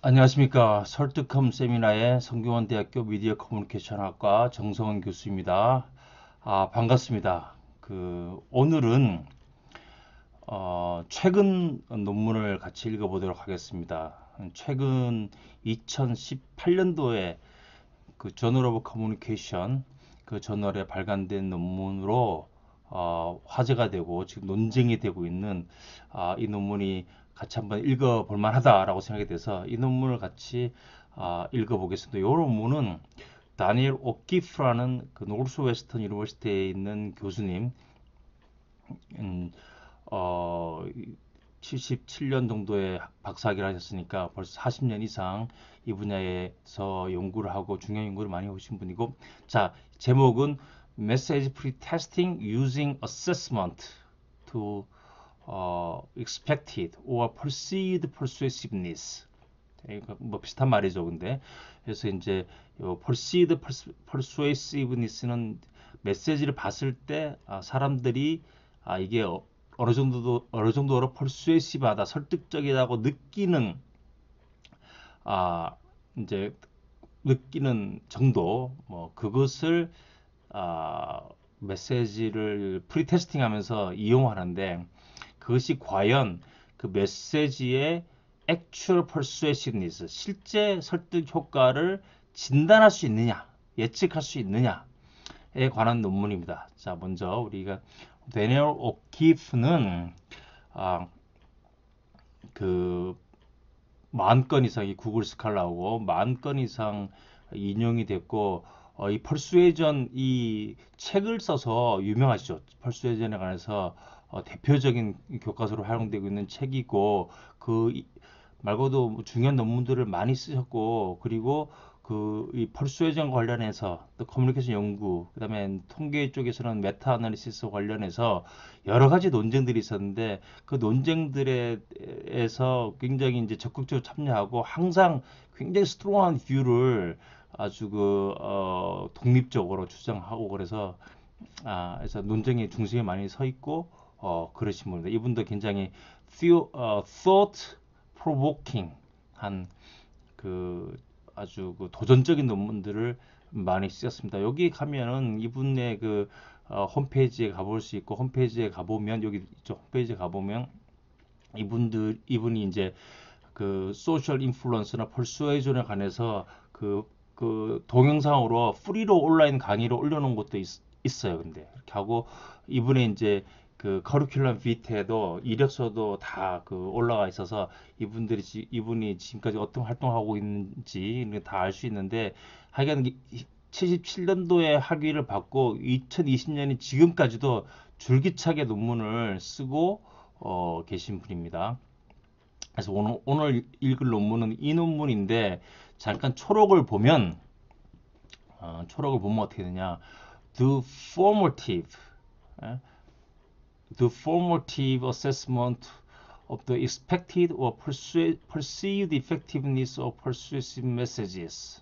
안녕하십니까. 설득함 세미나의 성균관대학교 미디어 커뮤니케이션학과 정성원 교수입니다. 반갑습니다. 오늘은 최근 논문을 같이 읽어보도록 하겠습니다. 최근 2018년도에 그 저널 오브 커뮤니케이션 그 저널에 발간된 논문으로 화제가 되고 지금 논쟁이 되고 있는 이 논문이 같이 한번 읽어볼 만하다라고 생각이 돼서 이 논문을 같이 읽어보겠습니다. 이 논문은 다니엘 오키프라는 그 노스웨스턴 유니버시티에 있는 교수님, 음, 어, 77년 정도의 박사학위를 하셨으니까 벌써 40년 이상 이 분야에서 연구를 하고 중요한 연구를 많이 하신 분이고, 자, 제목은 Message Pre-Testing Using Assessment to Expected or Perceived Persuasiveness. 뭐 비슷한 말이죠, 근데. 그래서 이제 요 Perceived Persuasiveness는 메시지를 봤을 때 사람들이 이게 어느 정도로 persuasive하다, 설득적이라고 아 이제 느끼는 정도, 뭐 그것을 아, 메시지를 프리테스팅하면서 이용하는데, 그것이 과연 그 메시지의 actual persuasiveness, 실제 설득 효과를 진단할 수 있느냐, 예측할 수 있느냐에 관한 논문입니다. 자, 먼저 우리가 데니얼 오키프는 아, 그 10,000건 이상이 구글 스칼라고 10,000건 이상 인용이 됐고, 이 펄수에이전 이 책을 써서 유명하시죠. 펄수에이전에 관해서 대표적인 교과서로 활용되고 있는 책이고, 말고도 뭐 중요한 논문들을 많이 쓰셨고, 그리고 이 펄수에이전 관련해서 또 커뮤니케이션 연구, 그다음에 통계 쪽에서는 메타 아나리시스 관련해서 여러 가지 논쟁들이 있었는데, 그 논쟁들에서 굉장히 이제 적극적으로 참여하고, 항상 굉장히 스트롱한 뷰를 아주 독립적으로 주장하고, 그래서 논쟁의 중심에 많이 서 있고, 그러신 분입니다. 이분도 굉장히 thought provoking 한 그 아주 도전적인 논문들을 많이 쓰셨습니다. 여기 가면은 이분의 홈페이지에 가볼 수 있고, 홈페이지에 가보면, 여기 이쪽 홈페이지에 가보면 이분이 이제 그 소셜 인플루언스나 퍼수에이전에 관해서 동영상으로 프리로 온라인 강의를 올려놓은 것도 어요. 근데 이렇게 하고, 이분의 이제 그 커리큘럼 비트에도 이력서도 다 올라가 있어서 이분이 지금까지 어떤 활동하고 있는지 다 알 수 있는데, 하여간 77년도에 학위를 받고 2020년이 지금까지도 줄기차게 논문을 쓰고 계신 분입니다. 그래서 오늘 읽을 논문은 이 논문인데, 잠깐 초록을 보면 어떻게 되냐? The formative, 예? The formative assessment of the expected or perceived effectiveness of persuasive messages.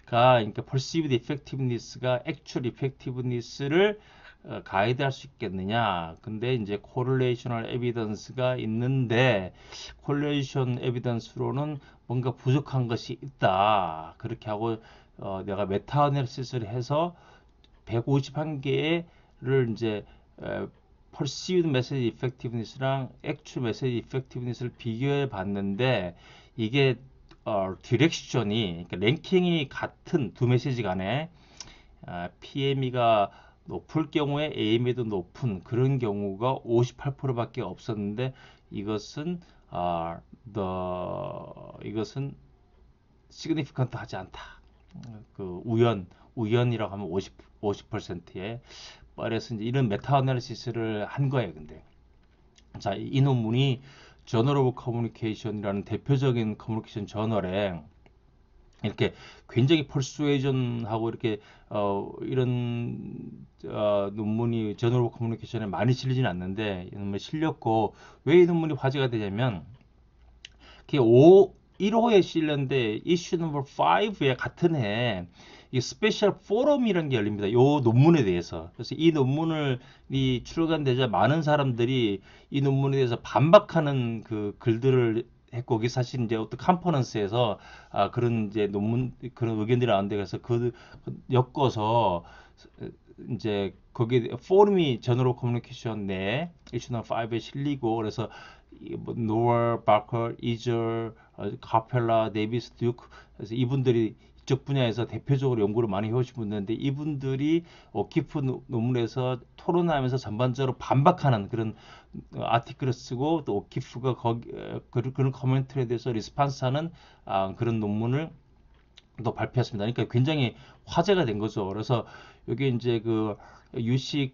그러니까 perceived effectiveness가 actual effectiveness를 가이드할 수 있겠느냐. 근데 이제 correlational evidence가 있는데, correlation evidence로는 뭔가 부족한 것이 있다. 그렇게 하고 내가 메타 아나리시스를 해서 151개를 이제 perceived message effectiveness랑 actual message effectiveness를 비교해 봤는데, 이게 디렉션이, 그러니까 랭킹이 같은 두 메시지 간에 PME가 높을 경우에 AME도 높은 그런 경우가 58%밖에 없었는데, 이것은 이것은 significant 하지 않다. 우연이라고 하면 50%에 그래서 이제 이런 메타 아나리시스를 한 거예요. 근데 자, 이 논문이 저널 오브 커뮤니케이션이라는 대표적인 커뮤니케이션 저널에 이렇게 굉장히 퍼수에이전하고 이렇게 이런 논문이 저널 오브 커뮤니케이션에 많이 실리지는 않는데, 이 논문이 실렸고, 왜 이 논문이 화제가 되냐면, 그게 1호에 실렸는데 이슈 넘버 5에 같은 해 이 스페셜 포럼이라는 게 열립니다. 이 논문에 대해서. 그래서 이 논문을 출간되자 많은 사람들이 이 논문에 대해서 반박하는 그 글들을 했고, 그게 사실 이제 어떤 컨퍼런스에서 그런 이제 논문, 그런 의견들이 나왔는데, 그래서 그 엮어서 이제 거기에 포럼이 저널 커뮤니케이션 내 이슈 5에 실리고, 그래서 뭐 노얼, 바커, 이저, 카펠라, 데이비스, 듀크, 그래서 이분들이 이쪽 분야에서 대표적으로 연구를 많이 해오신 분들인데, 이분들이 오키프 논문에서 토론하면서 전반적으로 반박하는 그런 아티클을 쓰고, 또 오키프가 그런 커멘트에 대해서 리스판스하는 그런 논문을 또 발표했습니다. 그러니까 굉장히 화제가 된 거죠. 그래서 여기 이제 그 UC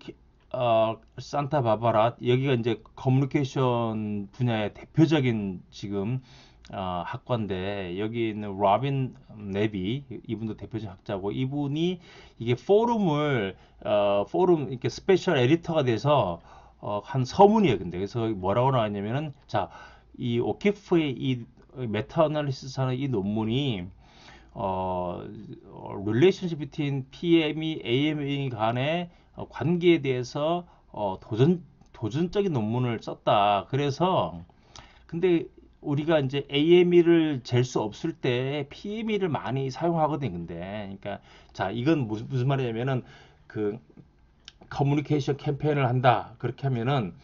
산타바바라, 여기가 이제 커뮤니케이션 분야의 대표적인 지금 학과인데, 여기 있는 로빈 네비, 이분도 대표적인 학자고, 이분이 이게 포럼 이렇게 스페셜 에디터가 돼서 한 서문이에요. 근데 그래서 뭐라고 나왔냐면은, 자, 이 오키프의 이 메타 어널리시스 하는 이 논문이 relationship between PM이 AMA 간의 관계에 대해서 도전적인 논문을 썼다. 그래서 근데 우리가 이제 AME를 잴 수 없을 때 PME를 많이 사용하거든. 근데 그러니까 자, 이건 무슨 말이냐면은 그 커뮤니케이션 캠페인을 한다. 그렇게 하면은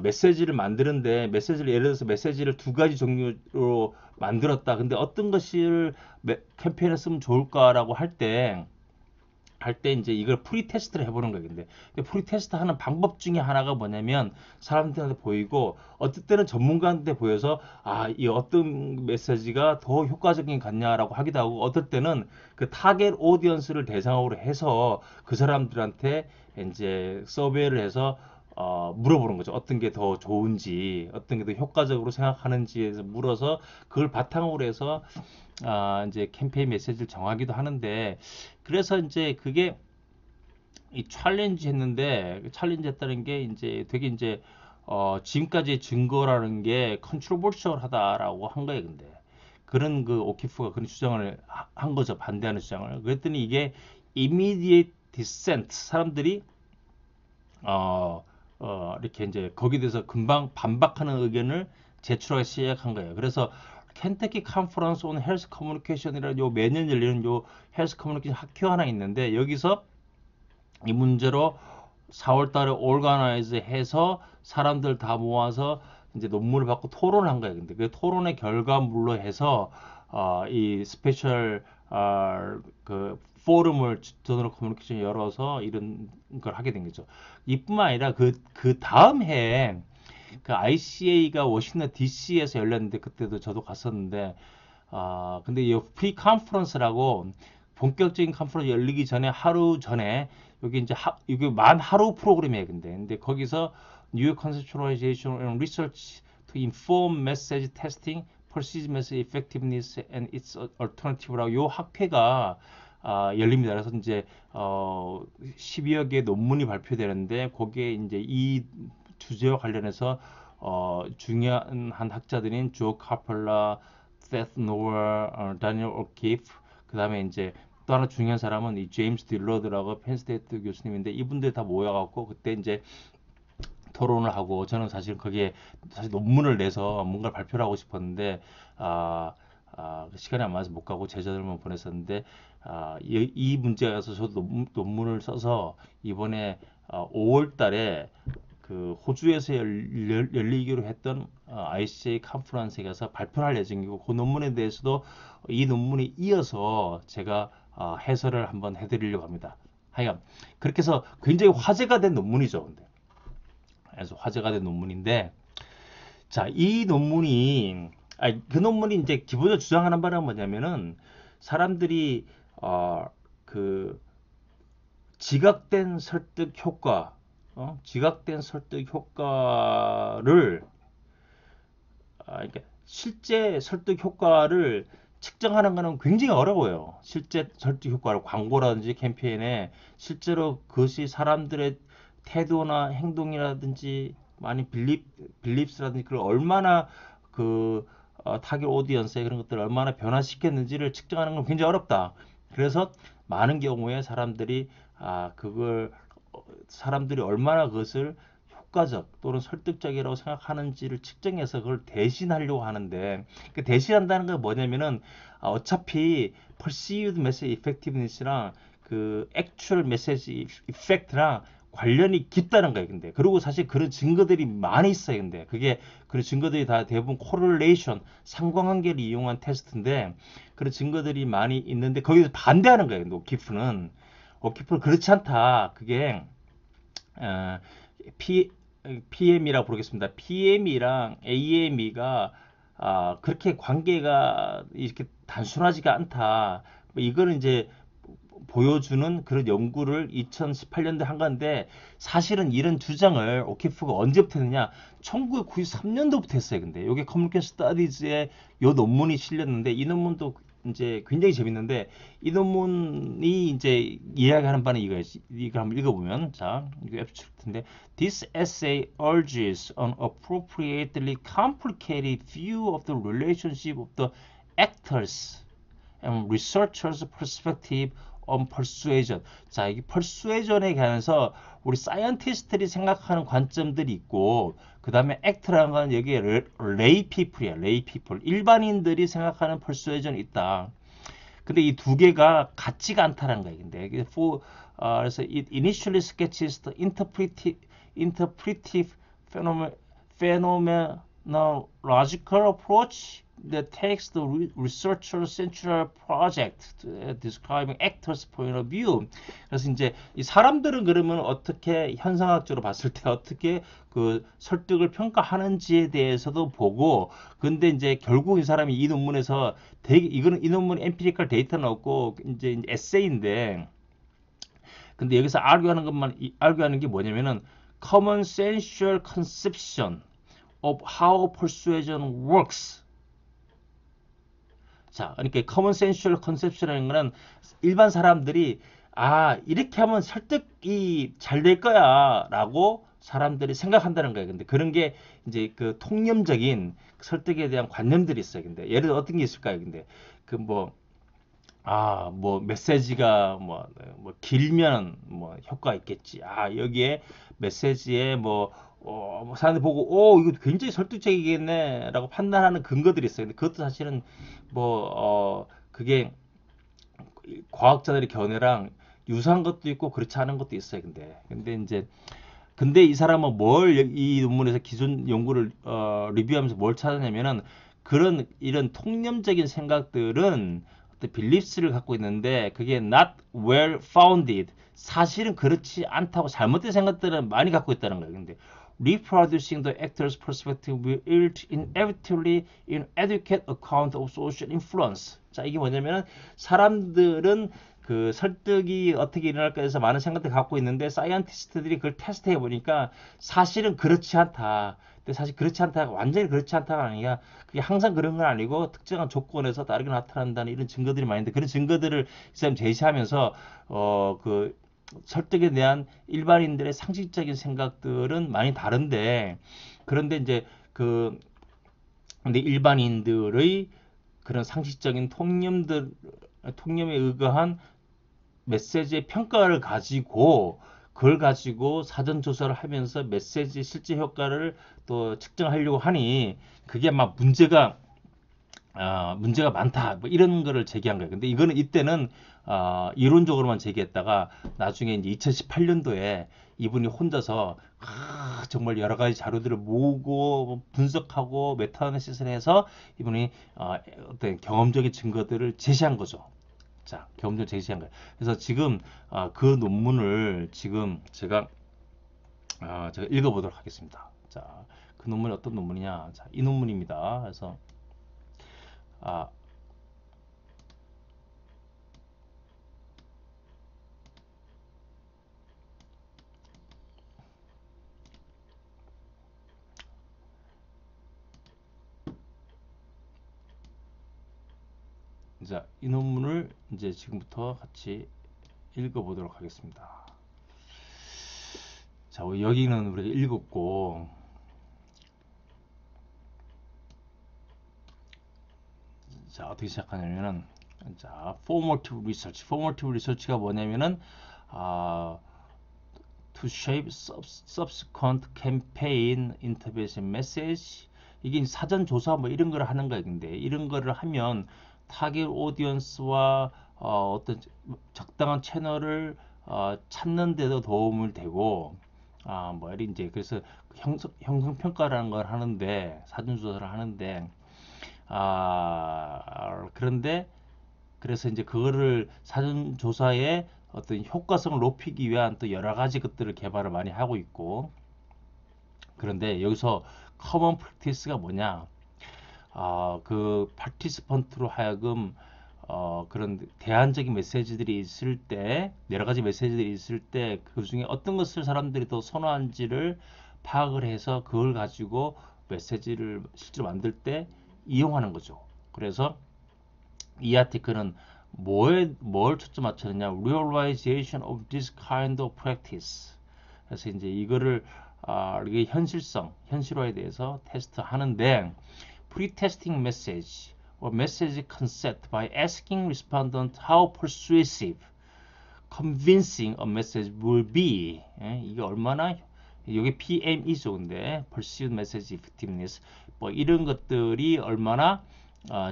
메시지를 만드는데, 메시지를 예를 들어서 메시지를 두 가지 종류로 만들었다. 근데 어떤 것을 캠페인에 쓰면 좋을까라고 할 때 이제 이걸 프리 테스트를 해보는 거예요. 근데 프리 테스트 하는 방법 중에 하나가 뭐냐면, 사람들한테 보이고 어떨 때는 전문가한테 보여서 이 어떤 메시지가 더 효과적인 것 같냐라고 하기도 하고, 어떨 때는 그 타겟 오디언스를 대상으로 해서 그 사람들한테 이제 서베이를 해서 물어보는 거죠. 어떤 게 더 좋은지, 어떤 게 더 효과적으로 생각하는지에서 물어서 그걸 바탕으로 해서 이제 캠페인 메시지를 정하기도 하는데, 그래서 이제 그게 이 챌린지 했는데, 챌린지 했다는 게 이제 되게 이제 지금까지의 증거라는 게 컨트로버셜하다라고 한 거예요. 근데 그런 그 오키프가 그런 주장을 한 거죠. 반대하는 주장을. 그랬더니 이게 immediate dissent, 사람들이 이렇게 이제 거기에 대해서 금방 반박하는 의견을 제출하기 시작한 거예요. 그래서 켄터키 컨퍼런스 온 헬스 커뮤니케이션이라는 요 매년 열리는 요 헬스 커뮤니케이션 학회 하나 있는데, 여기서 이 문제로 4월 달에 올가나이즈 해서 사람들 다 모아서 이제 논문을 받고 토론을 한 거예요. 근데 그 토론의 결과물로 해서 이 스페셜 그 포럼을 전으로 커뮤니케이션 열어서 이런 걸 하게 된 거죠. 이뿐만 아니라 그 다음 해에 그 ICA가 워싱턴 DC에서 열렸는데, 그때도 저도 갔었는데, 근데 이 프리 컨퍼런스라고 본격적인 컨퍼런스 열리기 전에 하루 전에 여기 이제 이게 만 하루 프로그램이에요. 근데 거기서 New Conceptualization and Research to Inform Message Testing, Perceived Message Effectiveness and Its Alternative라고 요 학회가 열립니다. 그래서 이제 12여 개의 논문이 발표되는데, 거기에 이제 이 주제와 관련해서 중요한 학자들인 조 카펠라, 세스 노어, 다니엘 오키프, 그 다음에 이제 또 하나 중요한 사람은 이 제임스 딜러드라고 펜스테이트 교수님인데, 이분들 다 모여갖고 그때 이제 토론을 하고, 저는 사실 거기에 사실 논문을 내서 뭔가 발표를 하고 싶었는데 시간이 안 맞아서 못 가고 제자들만 보냈었는데, 이 문제에서 저도 논문을 써서 이번에 5월 달에 그 호주에서 열리기로 했던 ICA 컨퍼런스에 가서 발표를 할 예정이고, 그 논문에 대해서도 이 논문에 이어서 제가 해설을 한번 해드리려고 합니다. 하여간 그렇게 해서 굉장히 화제가 된 논문이죠. 근데 그래서 화제가 된 논문인데, 자, 이 논문이 그 논문이 이제 기본적으로 주장하는 바는 뭐냐면은, 사람들이 그 지각된 설득 효과, 지각된 설득 효과를 그러니까 실제 설득 효과를 측정하는 것은 굉장히 어려워요. 실제 설득 효과를 광고라든지 캠페인에 실제로 그것이 사람들의 태도나 행동이라든지 많이 빌립스라든지 그걸 얼마나 그 타겟 오디언스의 그런 것들을 얼마나 변화시켰는지를 측정하는 건 굉장히 어렵다. 그래서 많은 경우에 사람들이 그걸 사람들이 얼마나 그것을 효과적 또는 설득적이라고 생각하는지를 측정해서 그걸 대신하려고 하는데, 그 대신한다는 건 뭐냐면은 어차피 perceived message effectiveness랑 그 actual message effect랑 관련이 깊다는 거예요. 근데 그리고 사실 그런 증거들이 많이 있어요. 근데 그게 그런 증거들이 다 대부분 correlation 상관관계를 이용한 테스트인데, 그런 증거들이 많이 있는데 거기서 반대하는 거예요. 근데 오키프는 그렇지 않다. 그게 어, P, PM이라고 부르겠습니다. PM이랑 AM이가 그렇게 관계가 이렇게 단순하지가 않다. 뭐 이거는 이제 보여주는 그런 연구를 2018년도에 한 건데, 사실은 이런 주장을 오키프가 언제부터 했느냐? 1993년도부터 했어요. 근데 이게 커뮤니케이션 스터디즈에 요 논문이 실렸는데, 이 논문도 이제 굉장히 재밌는데, 이 논문이 이제 이야기하는 바는 이거예요. 이거 한번 읽어보면, 자, 이거 앱스트랙트인데, This essay urges an appropriately complicated view of the relationship of the actors and researchers' perspective on persuasion. 자, 이게 persuasion에 관해서 우리 사이언티스트들이 생각하는 관점들이 있고, 그 다음에 act라는 건 여기에 lay people이야. lay people. 일반인들이 생각하는 persuasion이 있다. 근데 이 두 개가 같지가 않다는 거예요. 근데 그래서 it initially sketches the interpretive phenomenological approach that takes the researcher's central project describing actors' point of view. 그래서 이제 이 사람들은 그러면 어떻게 현상학적으로 봤을 때 어떻게 그 설득을 평가하는지에 대해서도 보고, 근데 이제 결국 이 사람이 이 논문에서 이거는 이 논문 엠피리컬 데이터는 없고 이제 에세이인데, 근데 여기서 argu하는 게 뭐냐면은 common sensual conception of how persuasion works. 자, 그러니까 common sensual conception이라는 거는 일반 사람들이 이렇게 하면 설득이 잘 될 거야라고 사람들이 생각한다는 거예요. 근데 그런 게 이제 그 통념적인 설득에 대한 관념들이 있어요. 근데 예를 들어 어떤 게 있을까요? 근데 뭐 메시지가 뭐 길면 뭐 효과 있겠지. 여기에 메시지에 뭐 사람들 보고 이거 굉장히 설득적이겠네라고 판단하는 근거들이 있어요. 근데 그것도 사실은 그게 과학자들의 견해랑 유사한 것도 있고 그렇지 않은 것도 있어요. 근데 이 사람은 이 논문에서 기존 연구를 리뷰하면서 뭘 찾았냐면은, 이런 통념적인 생각들은 어떤 빌립스를 갖고 있는데 그게 not well founded, 사실은 그렇지 않다고 잘못된 생각들은 많이 갖고 있다는 거예요. 근데 reproducing the actor's perspective will yield inevitably inadequate account of social influence. 자, 이게 뭐냐면은 사람들은 그 설득이 어떻게 일어날까 해서 많은 생각들을 갖고 있는데, 사이언티스트들이 그걸 테스트해 보니까 사실은 그렇지 않다. 근데 사실 그렇지 않다가 완전히 그렇지 않다가 아니라, 그게 항상 그런 건 아니고 특정한 조건에서 다르게 나타난다는 이런 증거들이 많이 있는데, 그런 증거들을 이 사람 제시하면서 그 설득에 대한 일반인들의 상식적인 생각들은 많이 다른데, 그런데 이제 근데 일반인들의 그런 상식적인 통념에 의거한 메시지의 평가를 가지고, 그걸 가지고 사전 조사를 하면서 메시지의 실제 효과를 또 측정하려고 하니, 그게 막 문제가 많다, 뭐 이런 거를 제기한 거예요. 근데 이때는 이론적으로만 제기했다가 나중에 이제 2018년도에 이분이 혼자서 정말 여러 가지 자료들을 모으고 분석하고 메타어나리시스를 해서 이분이 어떤 경험적인 증거들을 제시한 거죠. 자, 경험적으로 제시한 거예요. 그래서 지금 그 논문을 지금 제가 읽어보도록 하겠습니다. 자, 그 논문이 어떤 논문이냐? 자, 이 논문입니다. 그래서 아, 자, 이 논문을 이제 지금부터 같이 읽어보도록 하겠습니다. 자, 여기는 우리가 읽었고, 자, 어떻게 시작하냐면은, 자, formative research. formative research가 뭐냐면은, to shape subsequent campaign intervention message. 이게 사전 조사 뭐 이런 걸 하는 거야. 근데 이런 거를 하면 타겟 오디언스와 어떤 적당한 채널을 찾는 데도 도움을 되고 뭐 이제 그래서 형성 평가라는 걸 하는데 사전 조사를 하는데 그런데 그래서 이제 그거를 사전 조사에 어떤 효과성을 높이기 위한 또 여러 가지 것들을 개발을 많이 하고 있고 그런데 여기서 커먼 프랙티스가 뭐냐? 그 파티시펀트로 하여금 그런 대안적인 메시지들이 있을 때 여러 가지 메시지들이 있을 때 그 중에 어떤 것을 사람들이 더 선호한지를 파악을 해서 그걸 가지고 메시지를 실제로 만들 때 이용하는 거죠. 그래서 이 아티클은 뭘 초점 맞췄느냐? Realization of this kind of practice. 그래서 이제 이거를 이게 현실화에 대해서 테스트하는데 pre-testing message or message concept by asking respondent how persuasive, convincing a message will be. 이게 얼마나 이게 PM이죠. 근데 perceived message effectiveness 뭐 이런 것들이 얼마나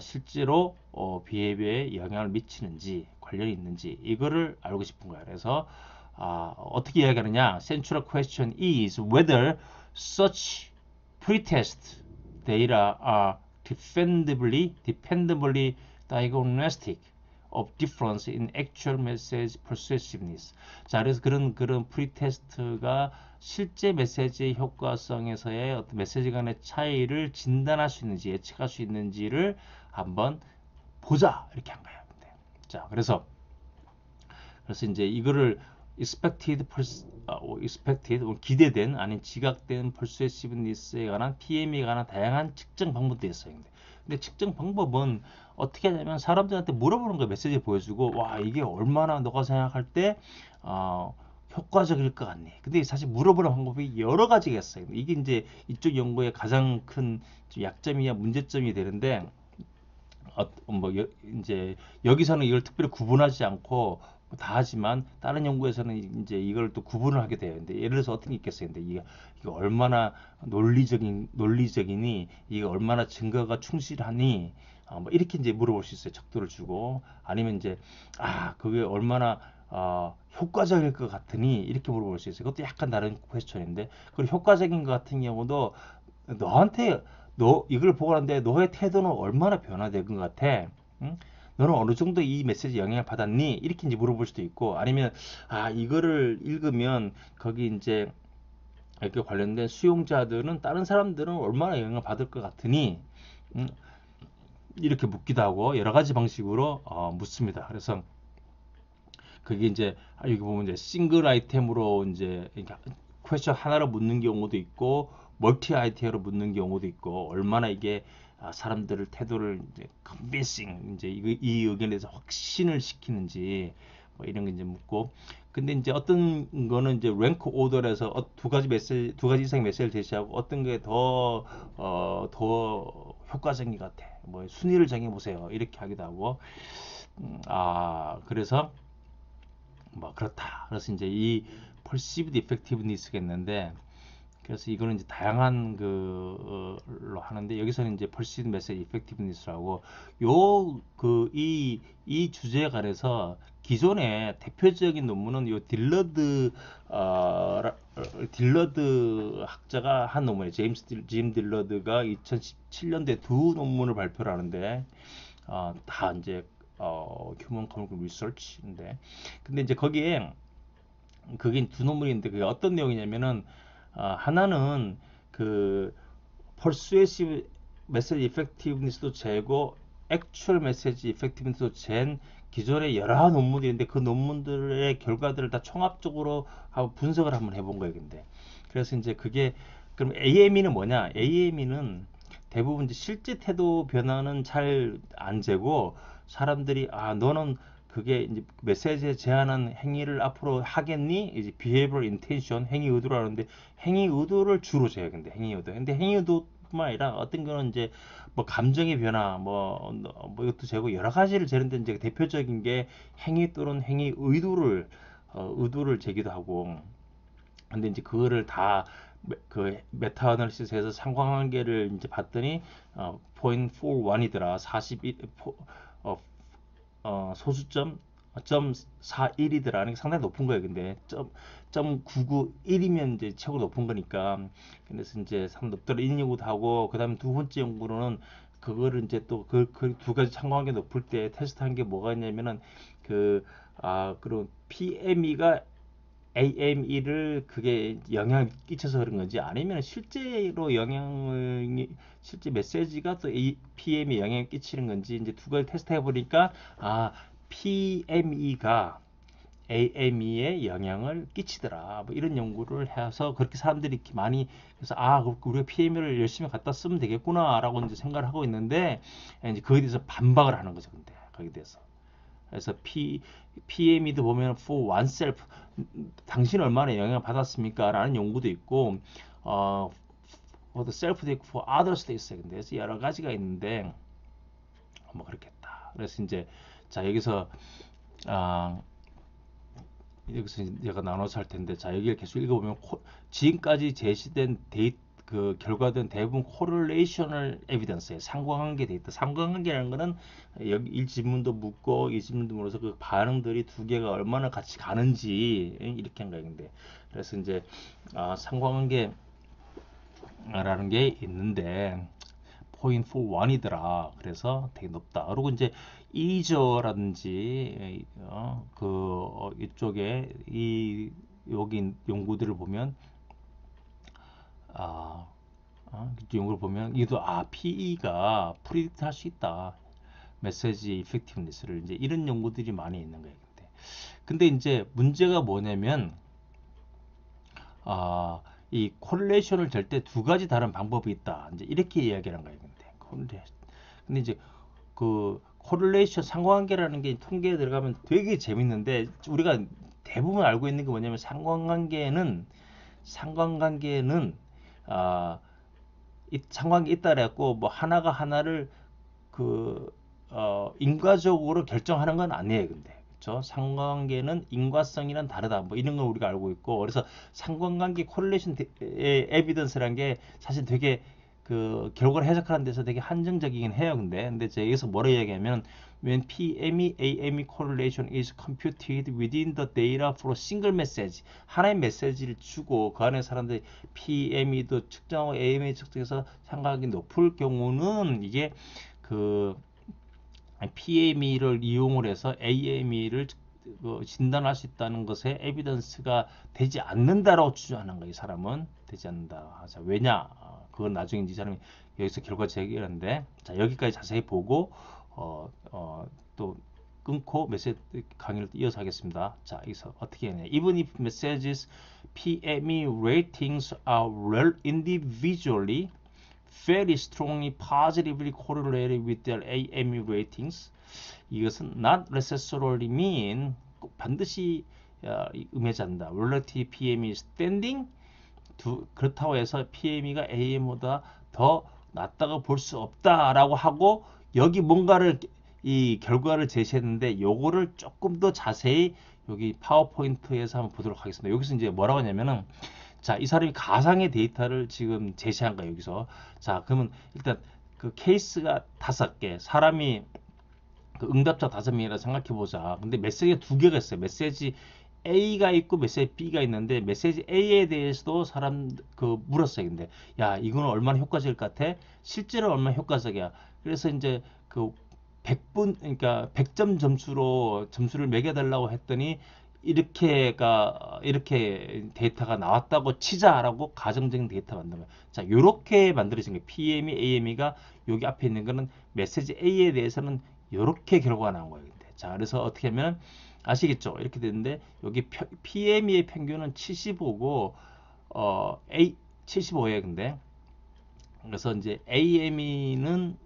실제로 비헤비어에 영향을 미치는지 관련이 있는지 이거를 알고 싶은 거야. 그래서 어떻게 이야기하느냐? Central question is whether such pretest data are dependably diagnostic of difference in actual message persuasiveness. 자, 그래서 그런 프리테스트가 실제 메시지의 효과성에서의 어떤 메시지 간의 차이를 진단할 수 있는지 예측할 수 있는지를 한번 보자 이렇게 한 거예요. 자, 그래서 이제 이거를 expected 기대된 아닌 지각된 persuasiveness에 관한 PM에 관한 다양한 측정 방법도 있어요. 근데 측정 방법은 어떻게 하냐면 사람들한테 물어보는 거 메시지 보여주고 와 이게 얼마나 너가 생각할 때 효과적일 것 같니? 근데 사실 물어보는 방법이 여러 가지가 있어요. 이게 이제 이쪽 연구의 가장 큰 약점이야 문제점이 되는데 이제 여기서는 이걸 특별히 구분하지 않고 다 하지만 다른 연구에서는 이제 이걸 또 구분을 하게 돼요. 근데 예를 들어서 어떤 게 있겠어요? 근데 이게 얼마나 논리적이니, 이게 얼마나 증거가 충실하니, 뭐 이렇게 이제 물어볼 수 있어요. 척도를 주고 아니면 이제 그게 얼마나 효과적일 것 같으니 이렇게 물어볼 수 있어요. 그것도 약간 다른 퀘스천인데 그리고 효과적인 것 같은 경우도 너한테 이걸 보고 하는데 너의 태도는 얼마나 변화된 것 같아? 응? 너는 어느 정도 이 메시지 영향을 받았니? 이렇게 이제 물어볼 수도 있고 아니면 이거를 읽으면 거기 이제 이렇게 관련된 수용자들은 다른 사람들은 얼마나 영향을 받을 것 같으니 응? 이렇게 묻기도 하고 여러 가지 방식으로 묻습니다. 그래서 그게 이제 여기 보면 이제 싱글 아이템으로 이제 퀘스천 하나로 묻는 경우도 있고 멀티 아이템으로 묻는 경우도 있고 얼마나 이게 사람들을 태도를 이제 컨빈싱 이제 이 의견에 대해서 확신을 시키는지 뭐 이런 게 이제 묻고 근데 이제 어떤 거는 이제 랭크 오더에서 두 가지 이상 메시지를 제시하고 어떤 게 더 효과적인 것 같아 뭐 순위를 정해 보세요 이렇게 하기도 하고 그래서 뭐 그렇다. 그래서 이제 이 perceived effectiveness가 있는데 그래서 이거는 이제 다양한 그로 하는데 여기서는 이제 perceived message effectiveness라고 이 주제에 관해서 기존의 대표적인 논문은 요 딜러드 학자가 한 논문이에요. 짐 딜러드가 2017년도에 두 논문을 발표를 하는데 다 이제 휴먼 커뮤니케이션 리서치인데 근데 이제 거기에 그게 두 논문인데 그게 어떤 내용이냐면은 하나는 그 persuasive message effectiveness도 재고 actual message effectiveness도 잰 기존의 여러 논문들인데 그 논문들의 결과들을 다 총합적으로 분석을 한번 해본 거예요. 근데 그래서 이제 그게 그럼 AME는 뭐냐? AME는 대부분 이제 실제 태도 변화는 잘 안 재고 사람들이 너는 그게 이제 메시지에 제한한 행위를 앞으로 하겠니? 이제 behavioral intention 행위 의도를 하는데 행위 의도를 주로 재요. 근데 행위 의도. 근데 행위 의도뿐만 아니라 어떤 거는 이제 뭐 감정의 변화 뭐 이것도 재고 여러 가지를 재는데 이제 대표적인 게 행위 또는 행위 의도를 재기도 하고 근데 이제 그거를 다 그 메타 어널리시스에서 상관관계를 이제 봤더니 0.41이더라. 41 어, 소수점 0.41이더라. 그러니까 상당히 높은 거예요. 근데 0.991이면 이제 최고 높은 거니까. 그래서 이제 상당히 높더라. 이 연구도 하고 그다음에 두 번째 연구로는 그거를 이제 또 그 두 가지 상관관계 높을 때 테스트한 게 뭐가 있냐면은 그런 PME가 AME를 그게 영향을 끼쳐서 그런 건지 아니면 실제로 실제 메시지가 또 PM에 영향을 끼치는 건지 이제 두 가지 테스트해 보니까 PME가 AME에 영향을 끼치더라. 뭐 이런 연구를 해서 그렇게 사람들이 이렇게 많이 그래서 우리가 PME를 열심히 갖다 쓰면 되겠구나라고 이제 생각을 하고 있는데 이제 거기에 대해서 반박을 하는 거죠. 근데 거기에 대해서 그래서 PME도 보면 for oneself 당신 얼마나 영향을 받았습니까? 라는 연구도 있고 for the self도 있고 for others도 있어요. 근데 그래서 여러 가지가 있는데 뭐 그렇겠다. 그래서 이제 자 아, 여기서 제가 나눠서 할 텐데 자 여기를 계속 읽어보면 지금까지 제시된 그 결과된 대부분 코릴레이셔널 에비던스에 상관관계 데이터. 상관관계라는 거는 여기 이 질문도 묻고 이 질문도 물어서 그 반응들이 두 개가 얼마나 같이 가는지 이렇게 한 거예요. 근데 그래서 이제 상관관계라는 게 있는데 point for one이더라. 그래서 되게 높다. 그리고 이제 이저라든지 이쪽에 여기 연구들을 보면 아, 연구를 보면 이도 PE가 프리딕트 할 수 있다. 메시지 이펙티브니스를 이제 이런 연구들이 많이 있는 거예요. 근데 이제 문제가 뭐냐면 이 코릴레이션을 될 때 두 가지 다른 방법이 있다. 이제 이렇게 이야기하는 거예요. 근데 이제 그 코릴레이션 상관관계라는 게 통계에 들어가면 되게 재밌는데 우리가 대부분 알고 있는 게 뭐냐면 상관관계는 상관관계 있다 그래갖고 뭐 하나가 하나를 그 인과적으로 결정하는 건 아니에요. 근데 그렇죠? 상관관계는 인과성이란 다르다. 뭐 이런 걸 우리가 알고 있고 그래서 상관관계 코릴레이션 에비던스라는 게 사실 되게 그 결과를 해석하는 데서 되게 한정적이긴 해요. 근데 여기서 뭐라 이야기하면 when PME AME correlation is computed within the data for a single message 하나의 메시지를 주고 그 안에 사람들이 PME도 측정하고 AME 측정해서 상관관계 높을 경우는 이게 그 PME를 이용을 해서 AME를 진단할 수 있다는 것에 에비던스가 되지 않는다라고 주장하는 거예요. 이 사람은 되지 않는다. 자, 왜냐? 그건 나중에 이 사람이 여기서 결과 제기하는데 자 여기까지 자세히 보고 또 끊고 메시지 강의를 이어서 하겠습니다. 자 여기서 어떻게 하냐? Even if messages PME ratings are individually very strongly positively correlated with their AME ratings. 이것은 not necessarily mean 반드시 의미하지 않는다. relative PME standing 그렇다고 해서 PME가 AM보다 더 낫다고 볼 수 없다라고 하고 여기 뭔가를 이 결과를 제시했는데 요거를 조금 더 자세히 여기 파워포인트에서 한번 보도록 하겠습니다. 여기서 이제 뭐라고 하냐면은 자, 이 사람이 가상의 데이터를 지금 제시한 거예요, 여기서. 자, 그러면 일단 그 케이스가 5개, 사람이 그 응답자 5명이라 생각해 보자. 근데 메시지가 2개가 있어요. 메시지 A가 있고 메시지 B가 있는데 메시지 A에 대해서도 사람 그 물었어요. 근데 야, 이거는 얼마나 효과적일 것 같아? 실제로 얼마나 효과적이야? 그래서 이제 그 100분 그러니까 100점 점수를 매겨 달라고 했더니 이렇게 데이터가 나왔다고 치자라고 가정적인 데이터 만든 거예요. 자, 요렇게 만들어진 거예요. PME, AME가 여기 앞에 있는 거는 메시지 A에 대해서는 요렇게 결과가 나온 거예요. 자, 그래서 어떻게 하면 아시겠죠? 이렇게 되는데 여기 PME의 평균은 75고 A 75예요. 근데 그래서 이제 AME는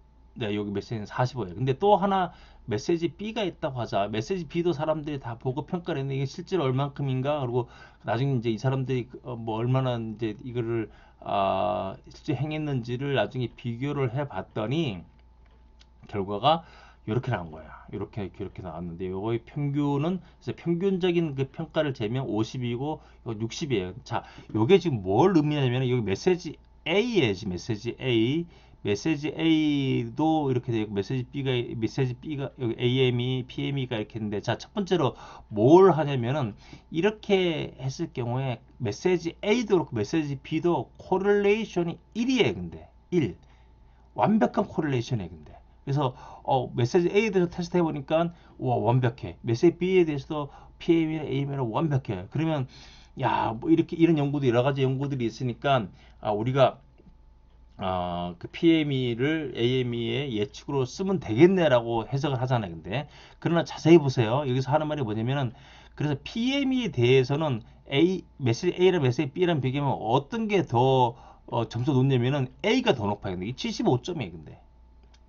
여기 메시지는 45예요. 근데 또 하나 메시지 B가 있다고 하자. 메시지 B도 사람들이 다 보고 평가를 했는데 이게 실제로 얼만큼인가? 그리고 나중에 이제 이 사람들이 뭐 얼마나 이제 이거를 실제 행했는지를 나중에 비교를 해 봤더니 결과가 이렇게 나온 거야. 이렇게 나왔는데 요거의 평균은 그래서 평균적인 그 평가를 재면 50이고 60이에요. 자, 요게 지금 뭘 의미하냐면 여기 메시지 A에 지금 메시지 A도 이렇게 되고 메시지 B가 여기 AM이 PM이가 이렇게 있는데 자, 첫 번째로 뭘 하냐면은 이렇게 했을 경우에 메시지 A도 그렇고 메시지 B도 코릴레이션이 1이에요. 근데 1 완벽한 코릴레이션이에요. 근데 그래서 메시지 A에 대해서 테스트 해보니까 와 완벽해. 메시지 B에 대해서도 PM이나 AM이나 완벽해. 그러면 야 뭐 이렇게 이런 연구도 여러 가지 연구들이 있으니까 우리가 그 PME를 AME의 예측으로 쓰면 되겠네라고 해석을 하잖아요. 근데 그러나 자세히 보세요. 여기서 하는 말이 뭐냐면은 그래서 PME에 대해서는 메시지 A랑 메시지 B랑 비교하면 어떤 게 더 점수 높냐면은 A가 더 높아요. 근데 이 75점이에요. 근데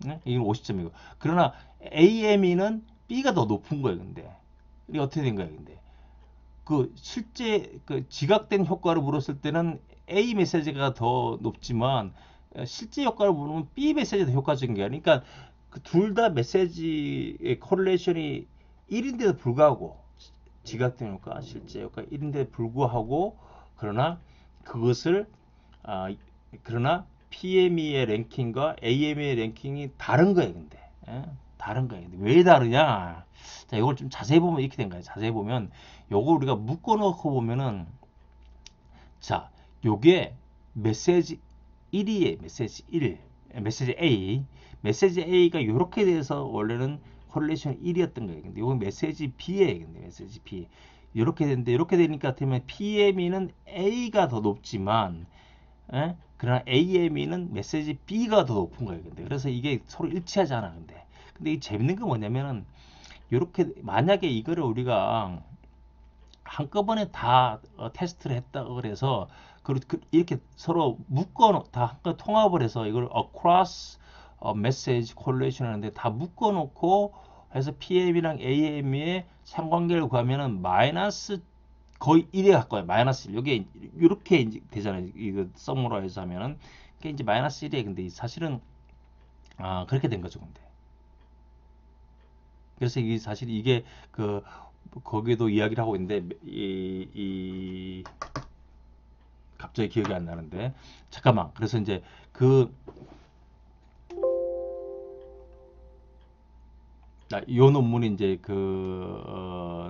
네? 이건 50점이고 그러나 AME는 B가 더 높은 거예요. 근데 이게 어떻게 된 거예요? 근데 그 실제 그 지각된 효과를 물었을 때는 A 메시지가 더 높지만 실제 효과를 물으면 B 메시지가 더 효과적인 게 아니니까 그 둘 다 메시지의 코릴레이션이 1인데도 불구하고 지각된 효과, 실제 효과 1인데도 불구하고 그러나 그것을 아, 그러나 PME의 랭킹과 AME의 랭킹이 다른 거예요. 근데 다른 거예요. 근데 왜 다르냐? 자, 이걸 좀 자세히 보면 이렇게 된 거예요. 자세히 보면 요거 우리가 묶어 놓고 보면은 자, 요게 메시지 1이에요. 메시지 1. 메시지 A. 메시지 A가 요렇게 돼서 원래는 콜레이션 1이었던 거예요. 근데 요건 메시지 B예요. 근데 메시지 B. 이렇게 되는데 이렇게 되니까 같으면 PME는 A가 더 높지만 그러나 AME는 메시지 B가 더 높은 거예요. 근데 그래서 이게 서로 일치하지 않아. 근데 이 재밌는 건 뭐냐면은 이렇게 만약에 이거를 우리가 한꺼번에 다 테스트를 했다 그래서 이렇게 서로 묶어 다 한꺼번에 통합을 해서 이걸 across message correlation 하는데 다 묶어 놓고 해서 PM이랑 AM의 상관계를 구하면은 마이너스 거의 1에 가까워요. 마이너스 1. 이게 이렇게 이제 되잖아요. 이거 서머라이즈 하면은 그게 이제 마이너스 1이에요. 근데 사실은 그렇게 된 거죠. 근데 그래서 이게 사실 이게 그 거기에도 이야기를 하고 있는데 갑자기 기억이 안 나는데 잠깐만. 그래서 이제 요 논문이 이제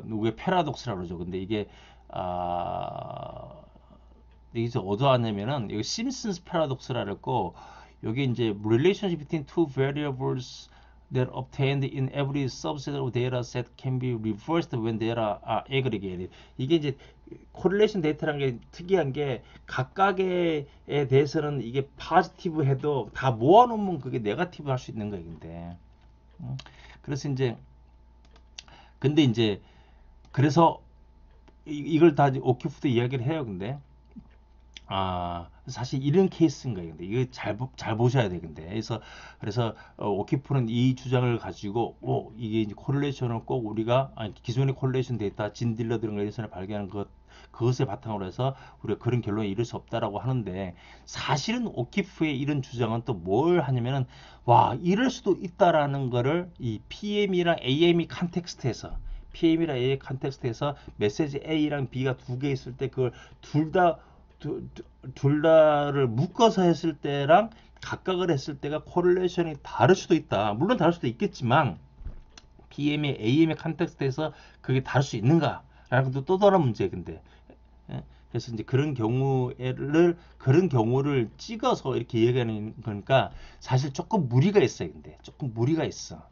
누구의 패러독스라고 그러죠. 근데 이게 어디서 왔냐면은 이거 심슨스 패러독스라 그랬고 여기 이제 relationship between two variables that obtained in every subset of data set can be reversed when data are aggregated. 이게 이제 코릴레이션 데이터라는 게 특이한 게 각각에 대해서는 이게 포지티브 해도 다 모아놓으면 그게 네거티브 할 수 있는 거예요. 그래서 이제 근데 이제 그래서 이걸 다 오키프도 이야기를 해요. 근데 사실 이런 케이스인 거예요. 근데 이거 잘 보셔야 돼. 근데 그래서 오키프는 이 주장을 가지고 이게 이제 코릴레이션을 꼭 우리가 기존의 코릴레이션 데이터 진딜러 들은 거에서 발견한 그것을 바탕으로 해서 우리가 그런 결론에 이를 수 없다라고 하는데 사실은 오키프의 이런 주장은 또 뭘 하냐면은 이럴 수도 있다라는 거를 이 PM이랑 AM이 컨텍스트에서 PM이랑 A 컨텍스트에서 메시지 A랑 B가 두 개 있을 때 그걸 둘 다를 묶어서 했을 때랑 각각을 했을 때가 코릴레이션이 다를 수도 있다. 물론 다를 수도 있겠지만 PM의 AM의 컨텍스트에서 그게 다를 수 있는가? 라는 것도 또 다른 문제. 근데 그래서 이제 그런 경우를 찍어서 이렇게 얘기하는 거니까 사실 조금 무리가 있어요. 근데 조금 무리가 있어.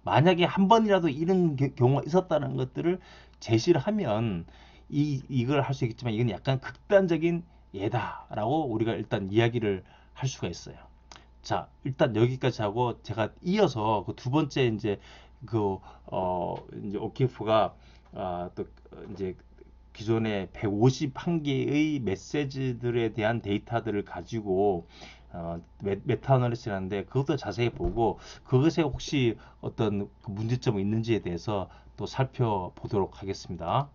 만약에 한 번이라도 이런 경우가 있었다는 것들을 제시를 하면 이걸 할 수 있겠지만 이건 약간 극단적인 예다라고 우리가 일단 이야기를 할 수가 있어요. 자, 일단 여기까지 하고 제가 이어서 그 두 번째 이제 이제 오키프가 또 이제 기존의 151개의 메시지들에 대한 데이터들을 가지고 메타 어널리시스 하는데 그것도 자세히 보고 그것에 혹시 어떤 문제점이 있는지에 대해서 또 살펴보도록 하겠습니다.